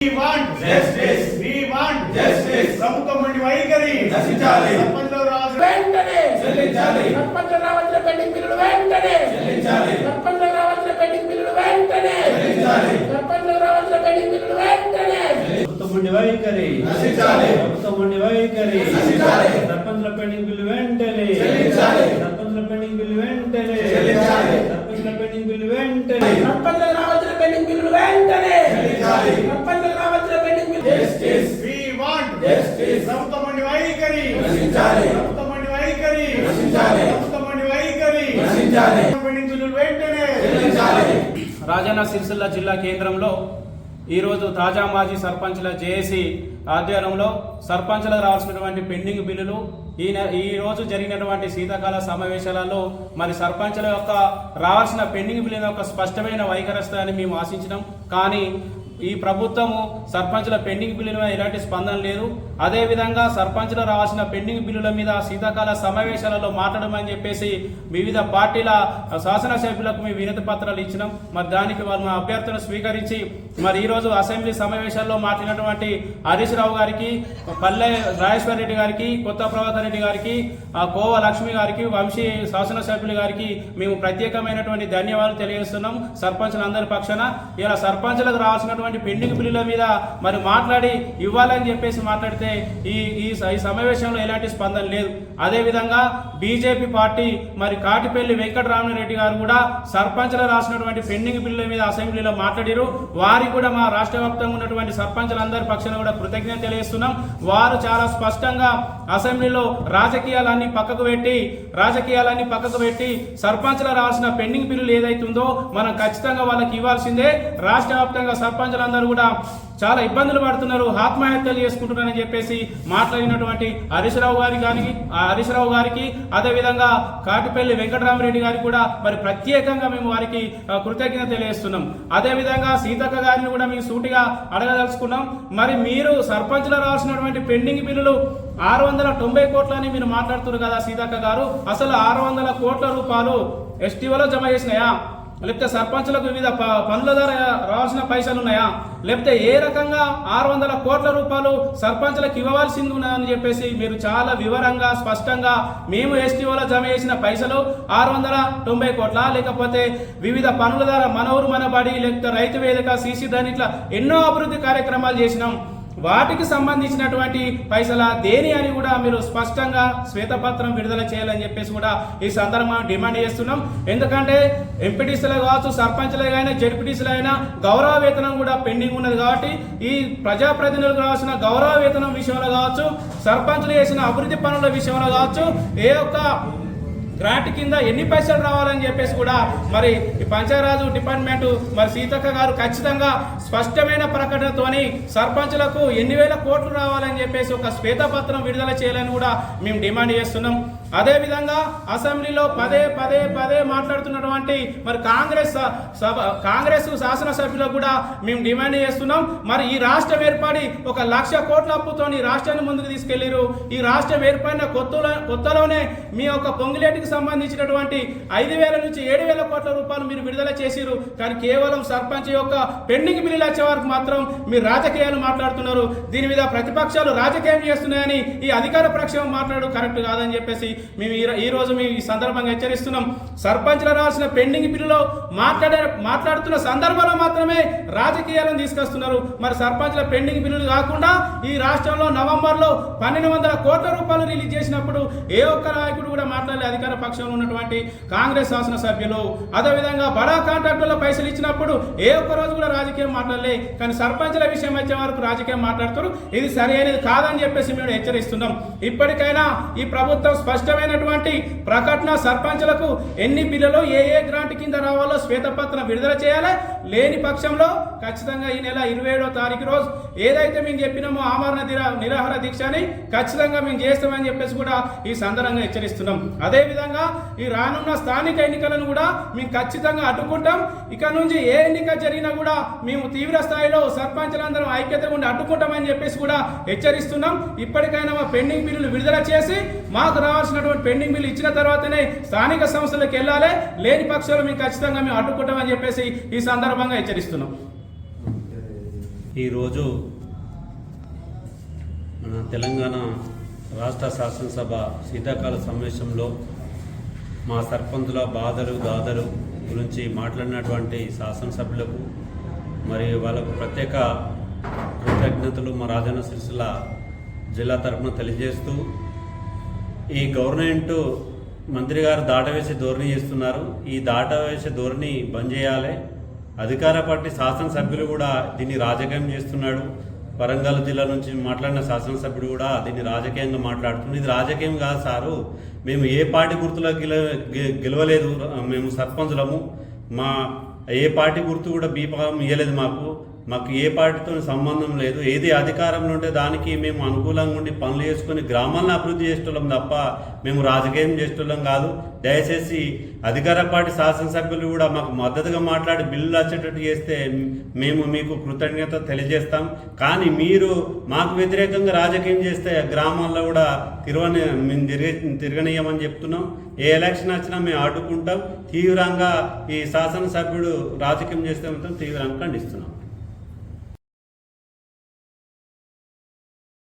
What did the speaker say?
We want justice. We want justice. ప్రభుత్వం నుండి వైఖరి నశించాలి. సర్పంచ్ల రాజు వెంటనే చెల్లించాలి. సర్పంచ్ రావాల్సిన పెండింగ్ బిల్లులు వెంటనే చెల్లించాలి. సర్పంచ్ రావాల్సిన పెండింగ్ బిల్లులు వెంటనే చెల్లించాలి. సర్పంచ్ రావాల్సిన పెండింగ్ బిల్లులు వెంటనే ప్రభుత్వం నుండి వైఖరి నశించాలి. ప్రభుత్వం నుండి వైఖరి నశించాలి. సర్పంచ్ల పెండింగ్ బిల్లు వెంటనే చెల్లించాలి. సర్పంచ్ల పెండింగ్ బిల్లు వెంటనే చెల్లించాలి. సర్పంచ్ల పెండింగ్ బిల్లు వెంటనే సర్పంచ్ రావాల్సిన పెండింగ్ బిల్లులు వెంటనే చెల్లించాలి. సర్పంచ్ రావాల్సిన pending bill Justice. We want Justice. ప్రభుత్వం నుండి వైఖరి నశించాలి. ప్రభుత్వం నుండి వైఖరి నశించాలి. ప్రభుత్వం నుండి వైఖరి నశించాలి. పెండింగ్ బిల్లు వెంటనే చెల్లించాలి. రాజన్న సిరిసిల్ల జిల్లా కేంద్రంలో ఈరోజు తాజా మాజీ సర్పంచ్ల జేఏసీ ఆధ్వర్యంలో సర్పంచ్లకు రావాల్సినటువంటి పెండింగ్ బిల్లులు ఈ రోజు జరిగినటువంటి శీతాకాల సమావేశాలలో మరి సర్పంచ్ల యొక్క రావాల్సిన పెండింగ్ బిల్లుల యొక్క స్పష్టమైన వైఖరిస్తాయని మేము ఆశించినాం. కానీ ఈ ప్రభుత్వము సర్పంచ్ల పెండింగ్ బిల్లుల మీద ఎలాంటి స్పందన లేదు. అదేవిధంగా సర్పంచ్లు రావాల్సిన పెండింగ్ బిల్లుల మీద శీతాకాల సమావేశాలలో మాట్లాడమని చెప్పేసి వివిధ పార్టీల శాసనసభ్యులకు మేము వినతి పత్రాలు ఇచ్చినాం. మరి దానికి వాళ్ళు మా అభ్యర్థులను స్వీకరించి మరి ఈరోజు అసెంబ్లీ సమావేశాల్లో మాట్లాడినటువంటి హరీష్ రావు గారికి, పల్లె రాజేశ్వర రెడ్డి గారికి, కొత్త ప్రభాకర్ రెడ్డి గారికి, కోవ లక్ష్మి గారికి, వంశీ శాసనసభ్యులు గారికి మేము ప్రత్యేకమైనటువంటి ధన్యవాదాలు తెలియజేస్తున్నాం. సర్పంచ్లందరి పక్షాన ఇలా సర్పంచ్లకు రావాల్సినటువంటి పెండింగ్ బిల్లుల మీద మరి మాట్లాడి ఇవ్వాలని చెప్పేసి మాట్లాడితే ఈ సమావేశంలో ఎలాంటి స్పందన లేదు. అదేవిధంగా బీజేపీ పార్టీ మరి కాటిపల్లి వెంకటరామరెడ్డి గారు కూడా సర్పంచ్లు రాసినటువంటి పెండింగ్ బిల్లుల మీద అసెంబ్లీలో మాట్లాడారు. వారికి కూడా మా రాష్ట్ర వ్యాప్తంగా ఉన్నటువంటి సర్పంచ్లందరి పక్షాన కూడా కృతజ్ఞత తెలియజేస్తున్నాం. వారు చాలా స్పష్టంగా అసెంబ్లీలో రాజకీయాలన్నీ పక్కకు పెట్టి సర్పంచ్లు రాసిన పెండింగ్ బిల్లులు ఏదైతుందో మనం ఖచ్చితంగా వాళ్ళకి ఇవ్వాల్సిందే. రాష్ట్ర వ్యాప్తంగా సర్పంచ్లందరూ కూడా చాలా ఇబ్బందులు పడుతున్నారు, ఆత్మహత్యలు చేసుకుంటున్నారని చెప్పేసి మాట్లాడినటువంటి హరీష్ రావు గారికి అదేవిధంగా కాటిపల్లి వెంకటరామరెడ్డి గారికి కూడా మరి ప్రత్యేకంగా మేము వారికి కృతజ్ఞత తెలియజేస్తున్నాం. అదేవిధంగా సీతక్క గారిని కూడా మేము సూటిగా అడగదలుచుకున్నాం. మరి మీరు సర్పంచ్లు రావాల్సినటువంటి పెండింగ్ బిల్లులు 690 కోట్లని మీరు మాట్లాడుతున్నారు కదా సీతక్క గారు, అసలు 600 కోట్ల రూపాయలు ఎస్టీఓలో జమ చేసినాయా? లేకపోతే సర్పంచులకు వివిధ పనుల ద్వారా రావాల్సిన పైసలు ఉన్నాయా? లేకపోతే ఏ రకంగా 600 కోట్ల రూపాయలు సర్పంచులకు ఇవ్వవలసింది ఉన్నదని చెప్పేసి మీరు చాలా వివరంగా స్పష్టంగా మేము ఎస్టీఓలో జమ చేసిన పైసలు 690 కోట్ల, లేకపోతే వివిధ పనుల ద్వారా మన ఊరు మన బడి, లేకపోతే రైతు వేదిక, సీసీ ధని, ఇట్లా ఎన్నో అభివృద్ధి కార్యక్రమాలు చేసినాం. వాటికి సంబంధించినటువంటి పైసల దేని అని కూడా మీరు స్పష్టంగా శ్వేతపత్రం విడుదల చేయాలని చెప్పేసి కూడా ఈ సందర్భంగా డిమాండ్ చేస్తున్నాం. ఎందుకంటే ఎంపీటీసీలు కావచ్చు, సర్పంచ్లైనా, జడ్పీటీసీలైనా గౌరవ వేతనం కూడా పెండింగ్ ఉన్నది. కాబట్టి ఈ ప్రజాప్రతినిధులకు రావాల్సిన గౌరవ వేతనం విషయంలో కావచ్చు, సర్పంచ్లు చేసిన అభివృద్ధి పనుల విషయంలో కావచ్చు, ఏ ఒక్క గ్రాంట్ కింద ఎన్ని పైసలు రావాలని చెప్పేసి కూడా మరి పంచాయరాజు డిపార్ట్మెంట్ మరి సీతక్క గారు ఖచ్చితంగా స్పష్టమైన ప్రకటనతోని సర్పంచులకు ఎన్ని వేల కోట్లు రావాలని చెప్పేసి ఒక శ్వేతపత్రం విడుదల చేయాలని కూడా మేము డిమాండ్ చేస్తున్నాం. అదేవిధంగా అసెంబ్లీలో పదే మాట్లాడుతున్నటువంటి మరి కాంగ్రెస్ శాసనసభ్యులకు కూడా మేము డిమాండ్ చేస్తున్నాం. మరి ఈ రాష్ట్రం ఏర్పడి 1,00,000 కోట్ల అప్పుతోని రాష్ట్రాన్ని ముందుకు తీసుకెళ్లిరు. ఈ రాష్ట్రం ఏర్పడిన కొత్తలోనే మీ యొక్క పొంగిలేటికి సంబంధించినటువంటి 5,000 నుంచి 7,000 కోట్ల రూపాయలు మీరు విడుదల చేసిరు. కానీ కేవలం సర్పంచ్ యొక్క పెండింగ్ బిల్లులు వచ్చే వరకు మాత్రం మీరు రాజకీయాలు మాట్లాడుతున్నారు. దీని మీద ప్రతిపక్షాలు రాజకీయం చేస్తున్నాయని ఈ అధికార పక్షం మాట్లాడు కరెక్ట్ కాదని చెప్పేసి మేము ఈ రోజు మేము ఈ సందర్భంగా హెచ్చరిస్తున్నాం. సర్పంచ్లు రావాల్సిన పెండింగ్ బిల్లులో మాట్లాడుతున్న సందర్భంలో మాత్రమే రాజకీయాలను తీసుకొస్తున్నారు. మరి సర్పంచ్ల పెండింగ్ బిల్లులు కాకుండా ఈ రాష్ట్రంలో నవంబర్లో 1,200 కోట్ల రూపాయలు రిలీజ్ చేసినప్పుడు ఏ ఒక్క నాయకుడు కూడా మాట్లాడలే. అధికార పక్షంలో ఉన్నటువంటి కాంగ్రెస్ శాసనసభ్యులు అదేవిధంగా బడా కాంట్రాక్టుల్లో పైసలు ఇచ్చినప్పుడు ఏ ఒక్క రోజు కూడా రాజకీయం మాట్లాడలే. కానీ సర్పంచ్ల విషయం వచ్చే వరకు రాజకీయం మాట్లాడుతారు. ఇది సరి అనేది కాదని చెప్పేసి మేము హెచ్చరిస్తున్నాం. ఇప్పటికైనా ఈ ప్రభుత్వం స్పష్టమైనటువంటి ప్రకటన సర్పంచ్లకు ఎన్ని బిల్లులు ఏ గ్రాంట్ కింద రావాలో శ్వేతపత్రం విడుదల చేయాలి. లేని పక్షంలో ఖచ్చితంగా ఈ నెల 27వ తారీఖు రోజు ఏదైతే మేము చెప్పినామో ఆమరణ నిరాహార దీక్షని ఖచ్చితంగా మేము చేస్తామని చెప్పేసి కూడా ఈ సందర్భంగా హెచ్చరిస్తున్నాం. అదేవిధంగా ఈ రానున్న స్థానిక ఎన్నికలను కూడా మేము ఖచ్చితంగా అడ్డుకుంటాం. ఇక నుంచి ఏ ఎన్నిక జరిగినా కూడా మేము తీవ్ర స్థాయిలో సర్పంచ్లందరం ఐక్యతగా ఉండి అడ్డుకుంటామని చెప్పేసి కూడా హెచ్చరిస్తున్నాం. ఇప్పటికైనా మా పెండింగ్ బిల్లులు విడుదల చేసి మాకు రావాల్సినటువంటి పెండింగ్ బిల్లు ఇచ్చిన తర్వాతనే స్థానిక సంస్థలకు వెళ్ళాలి. లేని పక్షాలు మేము ఖచ్చితంగా మేము అడ్డుకుంటామని చెప్పేసి ఈ సందర్భంగా హెచ్చరిస్తున్నాం. ఈరోజు మన తెలంగాణ రాష్ట్ర శాసనసభ శీతాకాల సమావేశంలో మా సర్పంచుల బాధలు దాదలు గురించి మాట్లాడినటువంటి శాసనసభ్యులకు మరియు వాళ్ళకు ప్రత్యేక కృతజ్ఞతలు మా రాజన్న సిరిసిల్ల జిల్లా తరఫున తెలియజేస్తూ ఈ గవర్నమెంట్ మంత్రి గారు దాటవేసే ధోరణి చేస్తున్నారు. ఈ దాటవేసే ధోరణి బంద్ చేయాలి. అధికార పార్టీ శాసనసభ్యులు కూడా దీన్ని రాజకీయం చేస్తున్నాడు. వరంగల్ జిల్లా నుంచి మాట్లాడిన శాసనసభ్యుడు కూడా దీన్ని రాజకీయంగా మాట్లాడుతుంది. ఇది రాజకీయం కాదు సారు. మేము ఏ పార్టీ గుర్తులో గెలవలేదు. మేము సర్పంచులము. మా ఏ పార్టీ గుర్తు కూడా బీఫారం ఇవ్వలేదు. మాకు ఏ పార్టీతో సంబంధం లేదు. ఏది అధికారంలో ఉంటే దానికి మేము అనుకూలంగా ఉండి పనులు చేసుకొని గ్రామాలను అభివృద్ధి చేసేటోళ్ళం తప్ప మేము రాజకీయం చేసేటోళ్ళం కాదు. దయచేసి అధికార పార్టీ శాసనసభ్యులు కూడా మాకు మద్దతుగా మాట్లాడి బిల్లులు వచ్చేటట్టు చేస్తే మేము మీకు కృతజ్ఞత తెలియజేస్తాం. కానీ మీరు మాకు వ్యతిరేకంగా రాజకీయం చేస్తే గ్రామాల్లో కూడా మేము తిరగనీయమని చెప్తున్నాం. ఏ ఎలక్షన్ వచ్చినా మేము అడ్డుకుంటాం. తీవ్రంగా ఈ శాసనసభ్యుడు రాజకీయం చేస్తే మాత్రం తీవ్రంగా ఖండిస్తున్నాం.